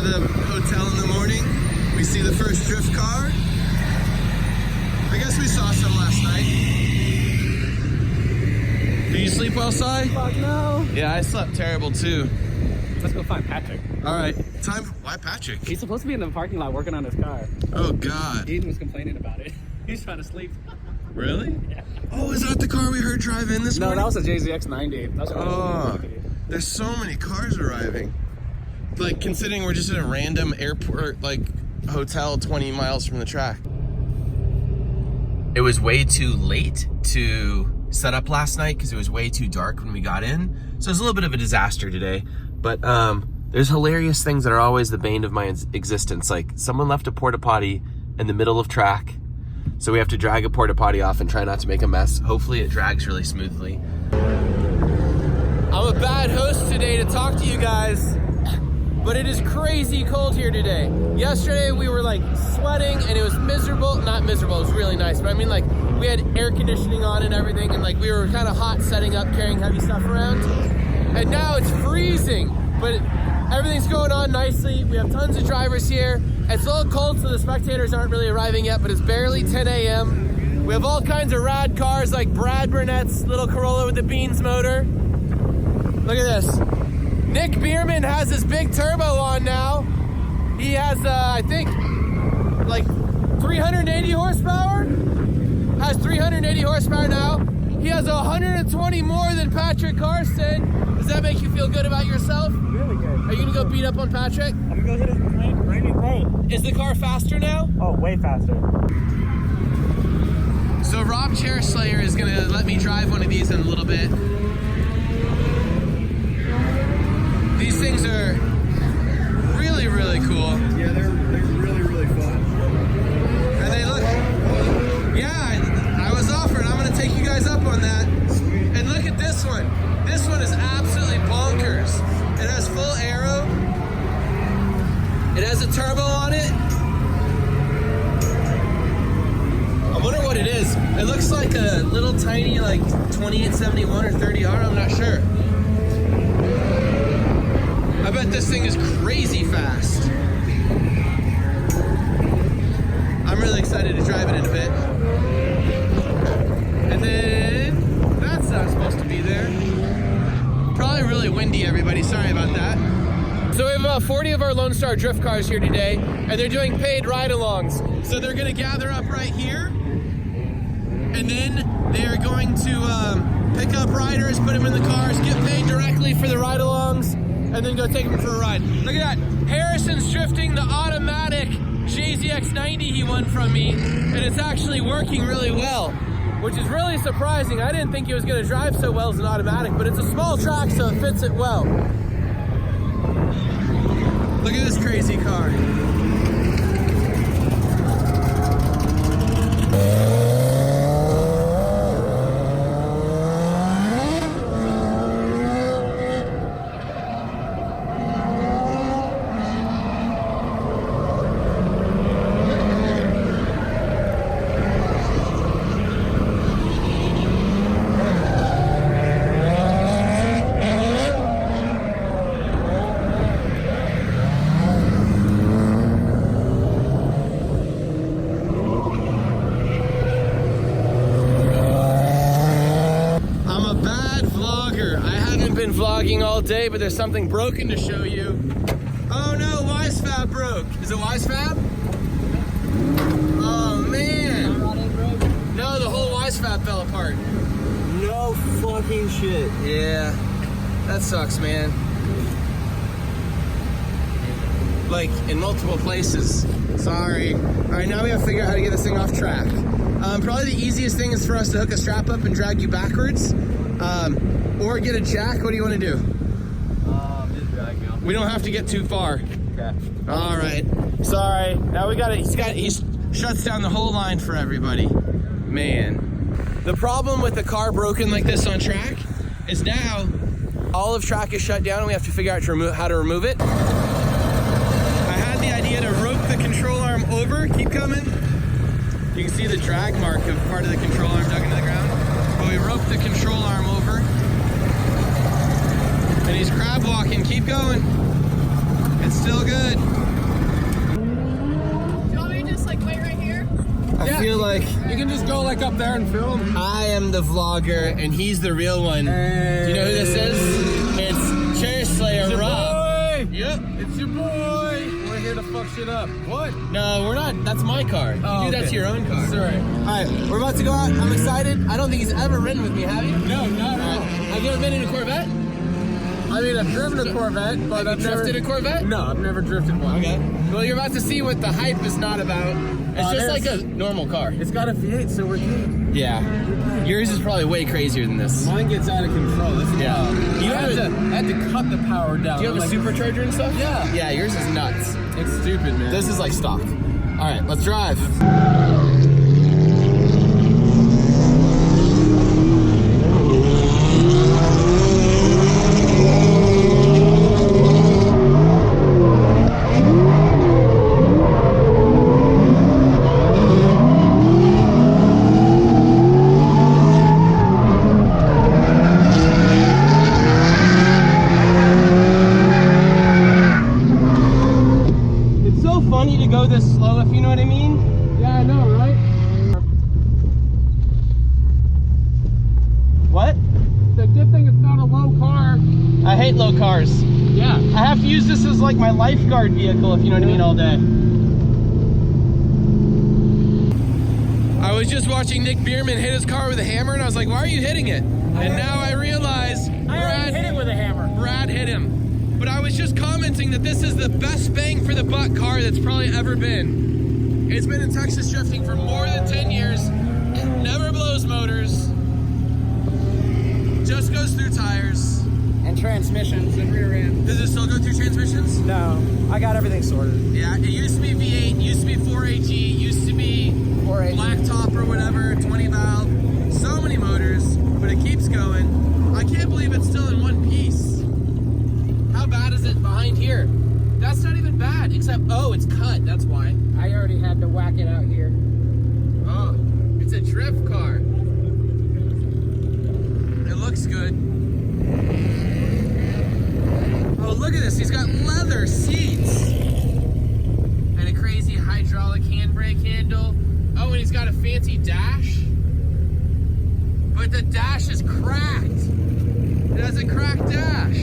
the hotel in the morning. We see the first drift car. I guess we saw some last night. Did you sleep well, Sy? Fuck no. Yeah, I slept terrible too. Let's go find Patrick. All right, time. Why Patrick? He's supposed to be in the parking lot working on his car. Oh God. Eden was complaining about it. He's trying to sleep. Really? Yeah. Oh, is that the car we heard drive in this morning? No, that was a JZX 90. That's Oh, there's so many cars arriving. Like, considering we're just in a random airport, like, hotel 20 miles from the track. It was way too late to set up last night because it was way too dark when we got in. So it was a little bit of a disaster today. But there's hilarious things that are always the bane of my existence. Like, someone left a porta potty in the middle of track. So we have to drag a porta potty off and try not to make a mess. Hopefully it drags really smoothly. I'm a bad host today to talk to you guys, but it is crazy cold here today. Yesterday we were like sweating and it was miserable. Not miserable, it was really nice, but I mean, like, we had air conditioning on and everything, and like we were kind of hot setting up, carrying heavy stuff around. And now it's freezing, but everything's going on nicely. We have tons of drivers here. It's a little cold, so the spectators aren't really arriving yet, but it's barely 10 a.m. We have all kinds of rad cars like Brad Burnett's little Corolla with the Beans motor. Look at this. Nick Bierman has his big turbo on now. He has, I think, like 380 horsepower. Has 380 horsepower now. He has 120 more than Patrick Carson. Does that make you feel good about yourself? Really good. Are you gonna go beat up on Patrick? I'm gonna go hit his brand new paint. Is the car faster now? Oh, way faster. So Rob Chairslayer is gonna let me drive one of these in a little bit. These things are really, really cool. Yeah, they're really, really fun. And they look, yeah, I was offered, I'm gonna take you guys up on that. And look at this one. This one is absolutely bonkers. It has full aero. It has a turbo on it. I wonder what it is. It looks like a little tiny, like 2871 or 30R, I'm not sure. I bet this thing is crazy fast. I'm really excited to drive it in a bit. And then, that's not supposed to be there. Probably really windy, everybody. Sorry about that. So we have about 40 of our Lone Star Drift cars here today, and they're doing paid ride-alongs. So they're gonna gather up right here, and then they are going to pick up riders, put them in the cars, get paid directly for the ride-alongs, and then go take them for a ride. Look at that. Harrison's drifting the automatic JZX 90 he won from me, and it's actually working really well, which is really surprising. I didn't think it was gonna drive so well as an automatic, but it's a small track, so it fits it well. Look at this crazy car. Vlogging all day, but there's something broken to show you. Oh no, Wisefab broke. Is it Wisefab? Oh man. No, the whole Wisefab fell apart. No fucking shit. Yeah, that sucks, man. Like, in multiple places. Sorry. All right, now we have to figure out how to get this thing off track. Probably the easiest thing is for us to hook a strap up and drag you backwards. Or get a jack. What do you want to do? Just drag me off. We don't have to get too far. Okay. All right. Sorry. Now we got it. He shuts down the whole line for everybody. Man. The problem with the car broken like this on track is now all of track is shut down and we have to figure out how to remove it. I had the idea to rope the control arm over. Keep coming. You can see the drag mark of part of the control arm dug into the ground. But we roped the control arm over. And he's crab walking, keep going. It's still good. Do you want me to just like wait right here? I feel like You can just go like up there and film. I am the vlogger and he's the real one. Do you know who this is? It's Chair Slayer Rob. Yep. It's your boy. We're here to fuck shit up. What? No, we're not. That's my car. You Oh, do that okay. to your own car. Sorry. Alright, we're about to go out. I'm excited. I don't think he's ever ridden with me, have you? No, not at all. Have you ever been in a Corvette? I mean, I've driven a Corvette, but Have you drifted a Corvette? No, I've never drifted one. Okay. Well, you're about to see what the hype is not about. It's just like a normal car. It's got a V8, so we're good. Yeah. Yours is probably way crazier than this. Mine gets out of control. That's Yeah. You You had have I had to cut the power down. Do you have a Like, supercharger and stuff? Yeah. Yeah, yours is nuts. It's stupid, man. This is like stock. All right, let's drive. It's so funny to go this slow, if you know what I mean. Yeah, I know, right? What? The good thing it's not a low car. I hate low cars. Yeah. I have to use this as like my lifeguard vehicle, if you know what I mean, all day. I was just watching Nick Bierman hit his car with a hammer, and I was like, why are you hitting it? And now I realize I hit it with a hammer. Brad hit him. But I was just commenting that this is the best bang for the buck car that's probably ever been. It's been in Texas drifting for more than 10 years. Never blows motors. Just goes through tires. And transmissions and rear end. Does it still go through transmissions? No, I got everything sorted. Yeah, it used to be V8, used to be 4AG, used to be 4AG. blacktop or whatever, 20 valve. So many motors, but it keeps going. I can't believe it's still in one piece. How bad is it behind here? That's not even bad, except, oh, it's cut, that's why. I already had to whack it out here. Oh, it's a drift car. It looks good. Oh, look at this, he's got leather seats. And a crazy hydraulic handbrake handle. Oh, and he's got a fancy dash. But the dash is cracked. It has a cracked dash.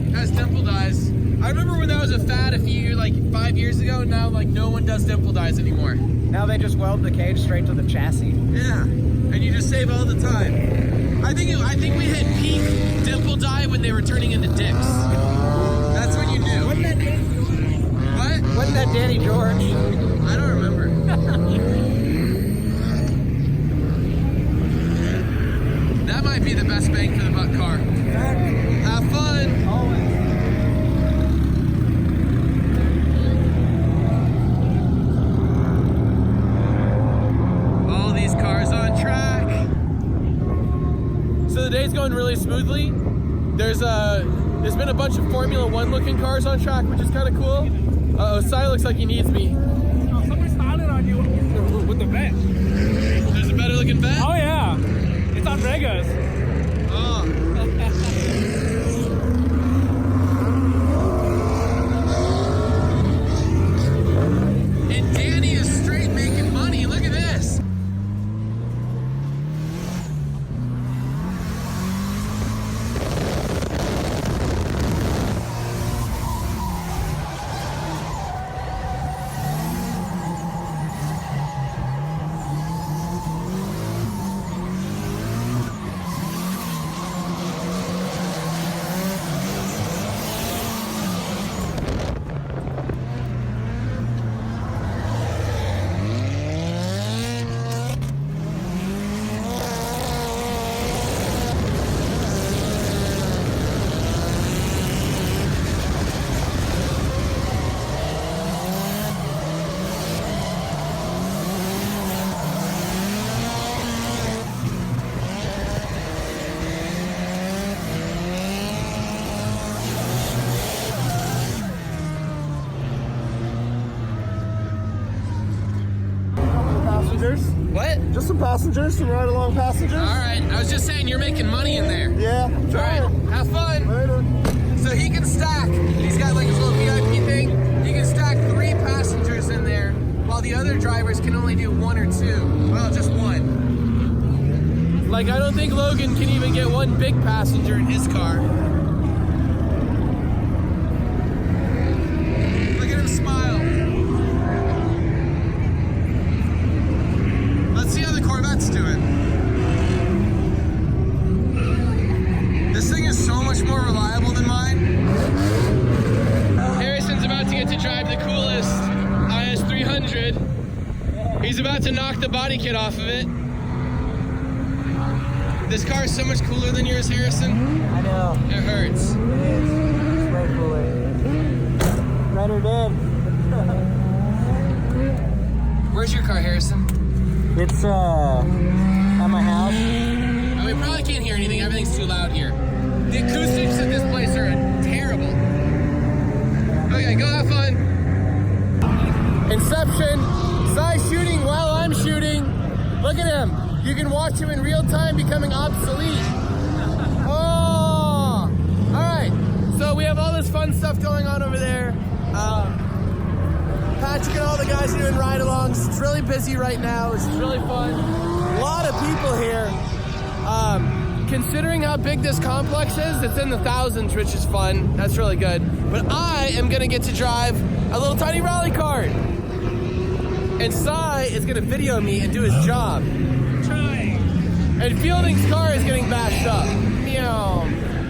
It has dimple dyes. I remember when that was a fad a few, like 5 years ago, and now like no one does dimple dyes anymore. Now they just weld the cage straight to the chassis. Yeah, and you just save all the time. I think we hit peak dimple dye when they were turning into dicks. That's when you knew. Wasn't that Danny George? What? Wasn't that Danny George? I don't remember. That might be the best bang for the buck car. Have fun. Always. All these cars on track. So the day's going really smoothly. There's been a bunch of Formula One looking cars on track, which is kind of cool. Uh-oh, Sy looks like he needs me. Oh, somebody started on you with the vent. There's a better looking vet. Oh yeah, it's on Vegas. Oh. And Danny is straight making money. Look at this. Passengers? What? Just some passengers, some ride along passengers. All right, I was just saying you're making money in there. Yeah, All right, have fun. Later. So he can stack. He's got like his little VIP thing. You can stack 3 passengers in there, while the other drivers can only do 1 or 2. Well, just 1. Like, I don't think Logan can even get 1 big passenger in his car. Look at him smile. Let's see how the Corvette's doing. This thing is so much more reliable than mine. Harrison's about to get to drive the coolest IS300. He's about to knock the body kit off of it. This car is so much cooler than yours, Harrison. I know. It hurts. It is. It's way cooler. Better than. Where's your car, Harrison? It's at my house. Oh, we probably can't hear anything. Everything's too loud here. The acoustics at this place are terrible. Okay, go have fun. Inception. Sy shooting while I'm shooting. Look at him. You can watch him in real time becoming obsolete. Oh! Alright, so we have all this fun stuff going on over there. Patrick and all the guys are doing ride-alongs. It's really busy right now. It's really fun. A lot of people here. Considering how big this complex is, it's in the thousands, which is fun. That's really good. But I am gonna get to drive a little tiny rally cart. And Sy is gonna video me and do his job. And Fielding's car is getting bashed up. Meow.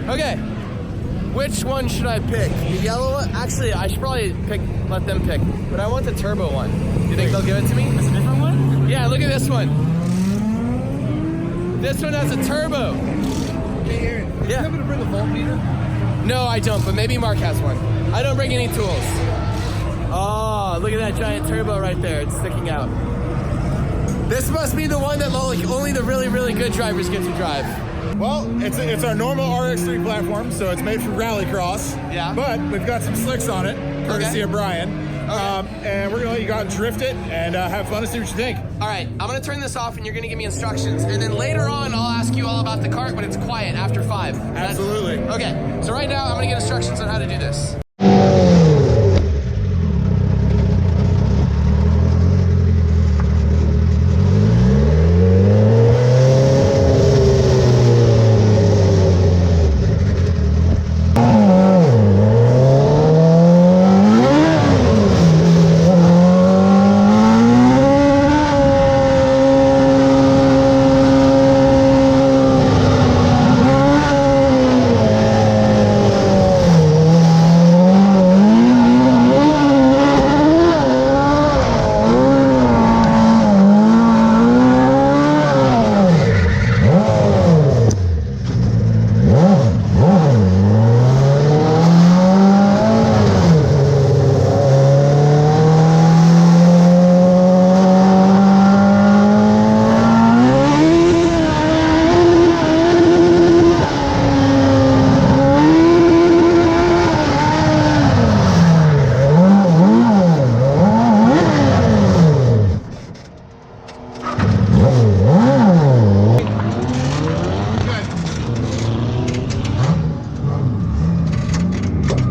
Okay, which one should I pick? The yellow one? Actually, I should probably let them pick. But I want the turbo one. Do you think they'll give it to me? It's a different one? Yeah, look at this one. This one has a turbo. Hey, Aaron, do you have to bring a voltmeter? No, I don't, but maybe Mark has one. I don't bring any tools. Oh, look at that giant turbo right there. It's sticking out. This must be the one that only the really, really good drivers get to drive. Well, it's our normal RX3 platform, so it's made for rallycross. Yeah. But we've got some slicks on it, courtesy of Brian. And we're gonna let you go out and drift it and have fun and see what you think. All right, I'm gonna turn this off and you're gonna give me instructions. And then later on, I'll ask you all about the cart when it's quiet after 5. Absolutely. Okay, so right now, I'm gonna get instructions on how to do this.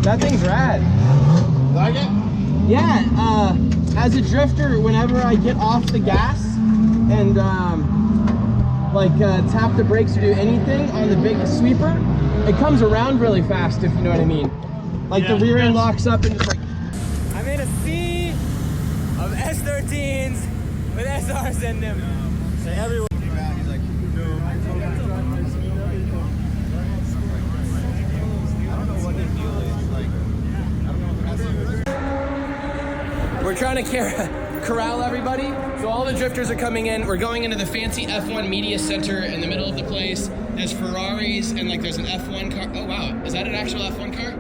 That thing's rad. Like it? Yeah, as a drifter, whenever I get off the gas and tap the brakes or do anything on the big sweeper, it comes around really fast, if you know what I mean. Like the rear end locks up and just like... I'm in a sea of S13s with SRs in them. So everyone. We're trying to corral everybody. So all the drifters are coming in. We're going into the fancy F1 media center in the middle of the place. There's Ferraris and there's an F1 car. Oh wow, is that an actual F1 car?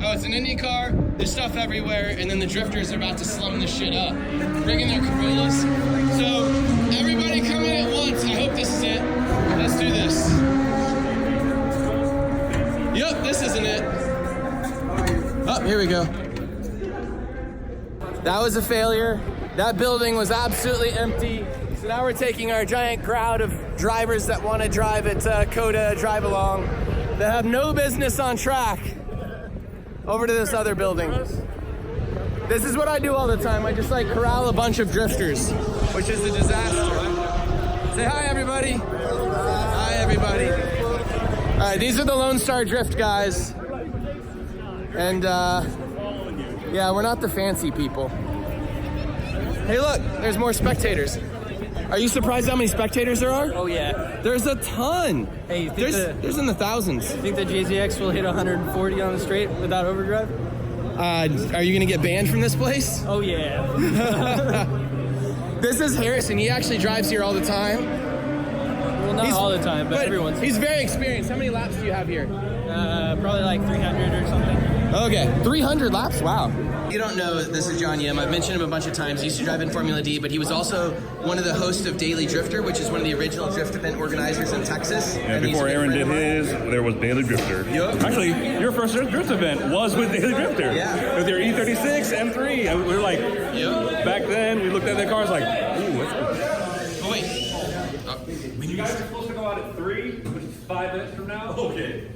Oh, it's an Indy car. There's stuff everywhere, and then the drifters are about to slum this shit up, bringing their Corollas. So everybody come in at once. I hope this is it. Let's do this. Yep, this isn't it. Oh, here we go. That was a failure. That building was absolutely empty. So now we're taking our giant crowd of drivers that want to drive at COTA drive along that have no business on track. over to this other building. This is what I do all the time. I just like corral a bunch of drifters, which is a disaster. Say hi, everybody. Hi, everybody. All right, these are the Lone Star Drift guys. And yeah, we're not the fancy people. Hey, look, there's more spectators. Are you surprised how many spectators there are? Oh yeah. There's a ton. Hey, you think there's in the thousands. think the JZX will hit 140 on the straight without overdrive? Are you gonna get banned from this place? Oh yeah. This is Harrison. He actually drives here all the time. Well, not all the time, but everyone's. He's very experienced. How many laps do you have here? Probably like 300 or something. Okay, 300 laps? Wow. You don't know, this is John Yim. I've mentioned him a bunch of times. He used to drive in Formula D, but he was also one of the hosts of Daily Drifter, which is one of the original drift event organizers in Texas. Yeah, before Aaron did his, there was Daily Drifter. Yep. Actually, your first drift event was with Daily Drifter. Yeah. With your E36 M3. And we were like, Yep. back then, we looked at the cars like, ooh, that's cool. Oh, wait. You guys are supposed to go out at 3, which is 5 minutes from now. Okay.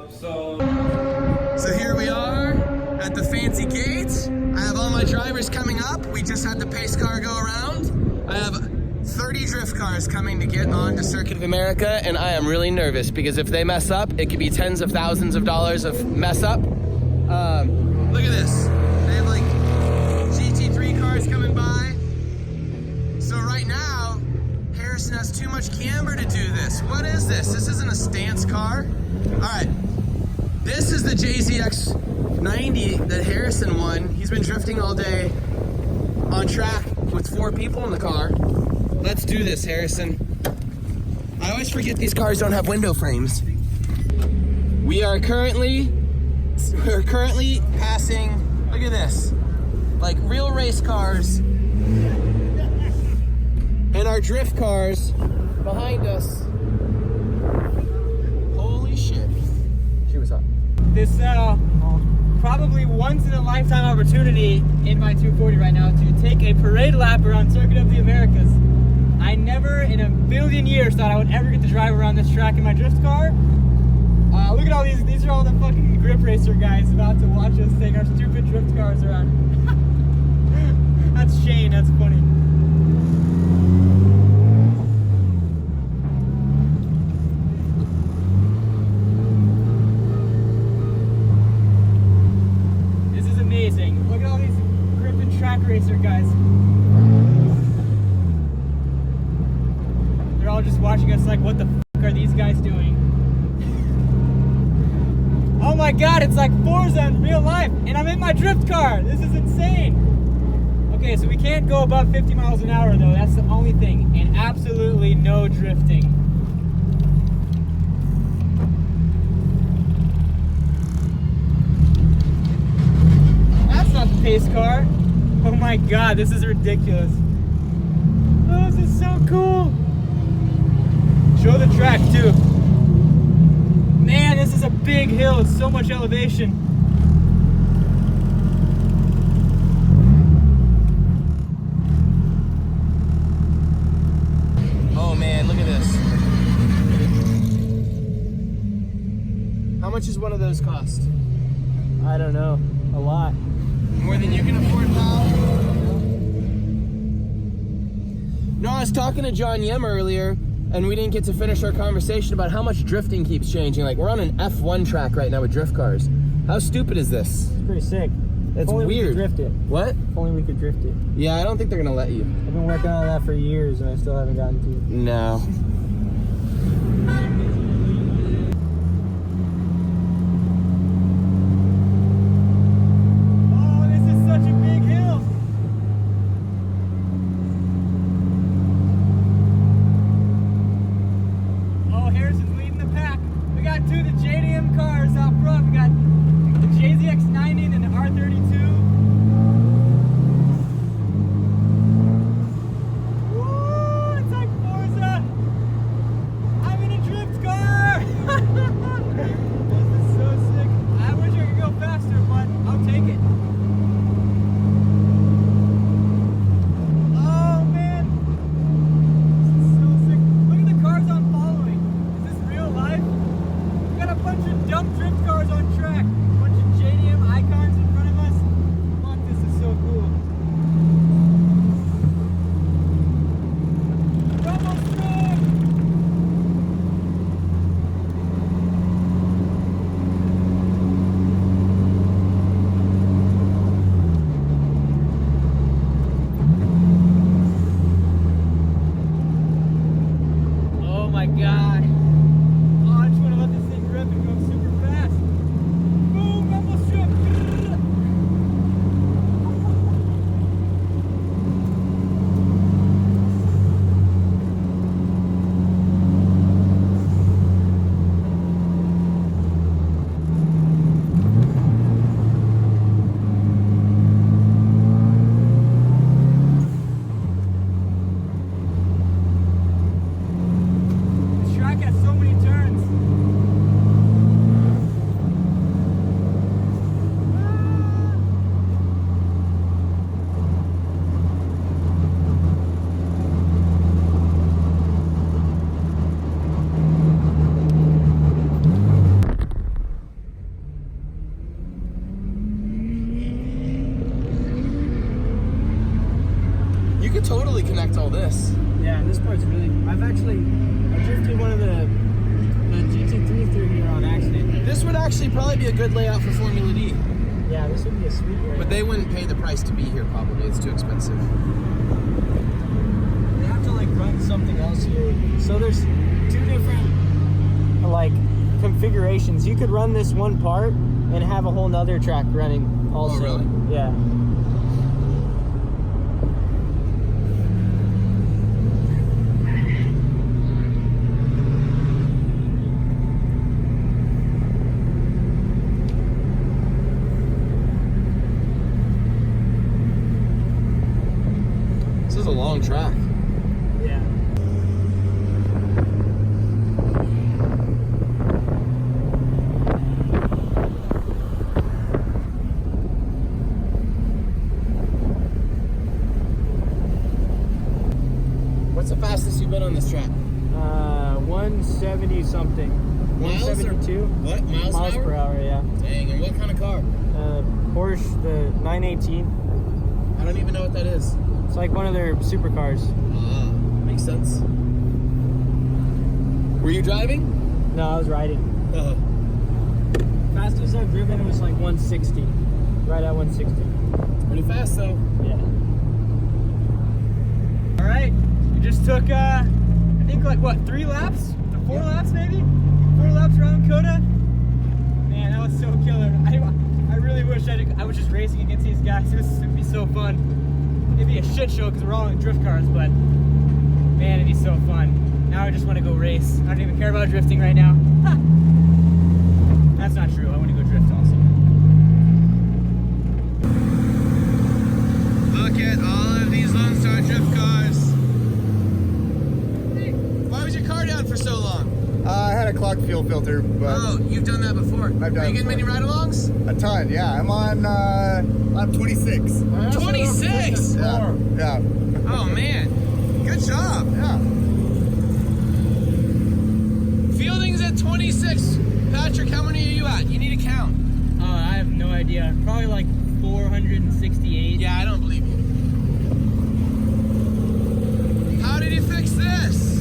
So here we are at the fancy gates. I have all my drivers coming up. We just had the pace car go around. I have 30 drift cars coming to get on to Circuit of America, and I am really nervous because if they mess up, it could be tens of thousands of dollars of mess up. Look at this. They have like GT3 cars coming by. So right now, Harrison has too much camber to do this. What is this? This isn't a stance car. All right. This is the JZX 90 that Harrison won. He's been drifting all day on track with 4 people in the car. Let's do this, Harrison. I always forget these cars don't have window frames. We're currently passing, look at this, like real race cars and our drift cars behind us. Holy shit. She was up. This probably once in a lifetime opportunity in my 240 right now to take a parade lap around Circuit of the Americas. I never in a billion years thought I would ever get to drive around this track in my drift car. Look at all these are all the fucking grip racer guys about to watch us take our stupid drift cars around. That's Shane, that's funny. This is amazing. Look at all these grip and track racer guys. They're all just watching us like, what the fuck are these guys doing? Oh my god, it's like Forza in real life, and I'm in my drift car. This is insane. Okay, so we can't go above 50 miles an hour though. That's the only thing, and absolutely no drifting. That's not the pace car. Oh my god, this is ridiculous. Oh, this is so cool. Show the track too. Man, this is a big hill. It's so much elevation. Oh man, look at this. How much does one of those cost? I don't know. A lot. More than you can afford, pal? No, I was talking to John Yim earlier, and we didn't get to finish our conversation about how much drifting keeps changing. Like, we're on an F1 track right now with drift cars. How stupid is this? It's pretty sick. It's If only we weird. could drift it. What? If only we could drift it. Yeah, I don't think they're gonna let you. I've been working on that for years and I still haven't gotten to it. No. Oh, this is such a big hill. Oh, Harrison's leading the pack. We got 2 of the JDM cars out front. We got the JZX 90 and the R32. Woo, it's like Forza. I'm in a drift car. This is so sick. I wish I could go faster, but I'll take it. Oh man, this is so sick. Look at the cars I'm following. Is this real life? We got a bunch of dumb drift cars on track. A bunch of JDM It's all this. Yeah, and this part's really. I drifted one of the GT3 through here on accident. This would actually probably be a good layout for Formula D. Yeah, this would be a sweet area. But they wouldn't pay the price to be here probably. It's too expensive. They have to like run something else here. So there's two different like configurations. You could run this one part and have a whole nother track running also. Oh, really? Yeah. This is a long track. Yeah. What's the fastest you've been on this track? 170 something. Miles or- 172 What? Miles per hour, yeah. Dang, and what kind of car? Porsche, the 918. I don't even know what that is. It's like one of their supercars. Ah, makes sense. Were you driving? No, I was riding. Fastest I've driven was like 160. Right at 160. It's pretty fast though. Yeah. All right, we just took, I think like what, 3 laps? 4 laps maybe? 4 laps around COTA. Man, that was so killer. I really wish I was just racing against these guys. It would be so fun. It'd be a shit show because we're all in drift cars, but man, it'd be so fun. Now I just want to go race. I don't even care about drifting right now. That's not true. I want to go drift also. Look at all of these Lone Star drift cars. Why was your car down for so long? I had a clogged fuel filter, but Oh, you've done that before. done Are you it getting many before. ride-alongs? a ton. Yeah, I'm on 26. 26? Yeah. Yeah. Oh man, good job. Yeah. Fielding's at 26. Patrick, how many are you at? You need to count. I have no idea. Probably like 468. Yeah, I don't believe you. How did he fix this?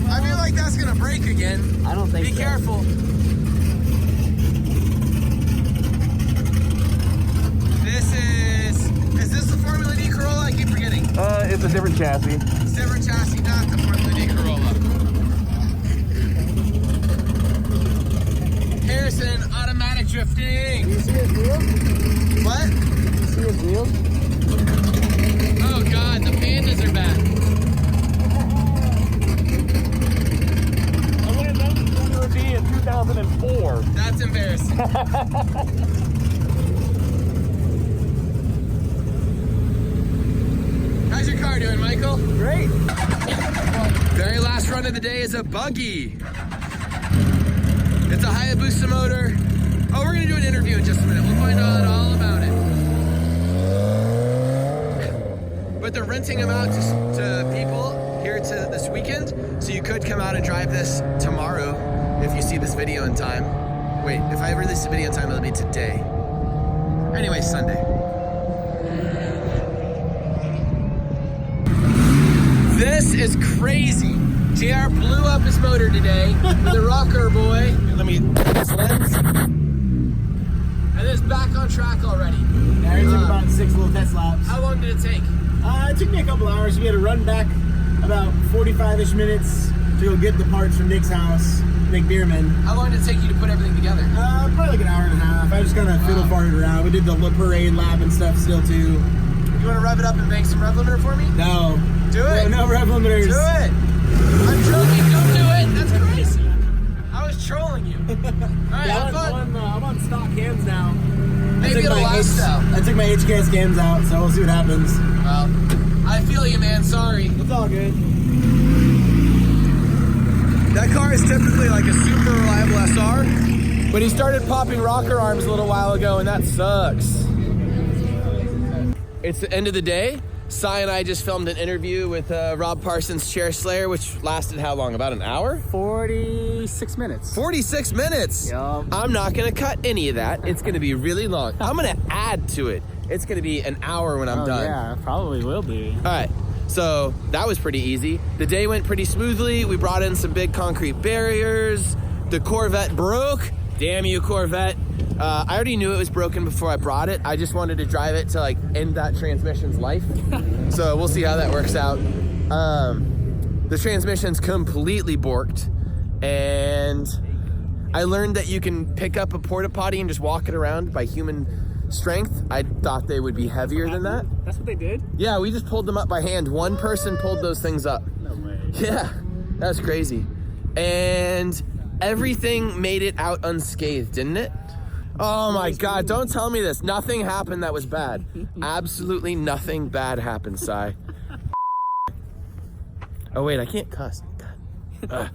I feel like that's gonna break again. I don't think Be so. careful. Is this the Formula D Corolla? I keep forgetting. It's a different chassis. It's different chassis, not the Formula D Corolla. Harrison, automatic drifting. You see his wheels? What? You see his wheels? Oh God, the pandas are back. I would have done Formula D in 2004. That's embarrassing. How's your car doing, Michael? Great. Very last run of the day is a buggy. It's a Hayabusa motor. Oh, we're gonna do an interview in just a minute. We'll find out all about it. But they're renting them out to people here to this weekend, so you could come out and drive this tomorrow if you see this video in time. Wait, if I release the video in time, it'll be today. Anyway, Sunday. This is crazy. JR blew up his motor today with a rocker boy. Let me this lens. And it's back on track already. Yeah, it took about 6 little test laps. How long did it take? It took me a couple hours. We had to run back about 45-ish minutes to go get the parts from Nick's house, Nick Bierman. How long did it take you to put everything together? Probably like an hour and a half. I just kind of fiddle farted around. We did the parade lap and stuff still too. You want to rev it up and bank some rev limiter for me? No. Do it. No rev limiters. Do it. I'm joking. Don't do it. That's crazy. I was trolling you. All right, have fun. I'm on stock cams now. Maybe it'll last out. I took my HKS cams out, so we'll see what happens. Well, I feel you, man. Sorry. It's all good. That car is typically like a super reliable SR, but he started popping rocker arms a little while ago, and that sucks. It's the end of the day, Sy and I just filmed an interview with Rob Parsons' Chair Slayer, which lasted how long? About an hour? 46 minutes. 46 minutes. Yup. I'm not gonna cut any of that. It's gonna be really long. I'm gonna add to it. It's gonna be an hour when I'm done. Yeah, it probably will be. All right, so that was pretty easy. The day went pretty smoothly. We brought in some big concrete barriers. The Corvette broke. Damn you, Corvette. I already knew it was broken before I brought it. I just wanted to drive it to like end that transmission's life. So we'll see how that works out. The transmission's completely borked, and I learned that you can pick up a porta potty and just walk it around by human strength. I thought they would be heavier than that. That's what they did? Yeah, we just pulled them up by hand. One person pulled those things up. No way. Yeah, that's crazy. And everything made it out unscathed, didn't it? Oh my God, don't tell me this. Nothing happened that was bad. Absolutely nothing bad happened, Sy. Oh wait, I can't cuss. God.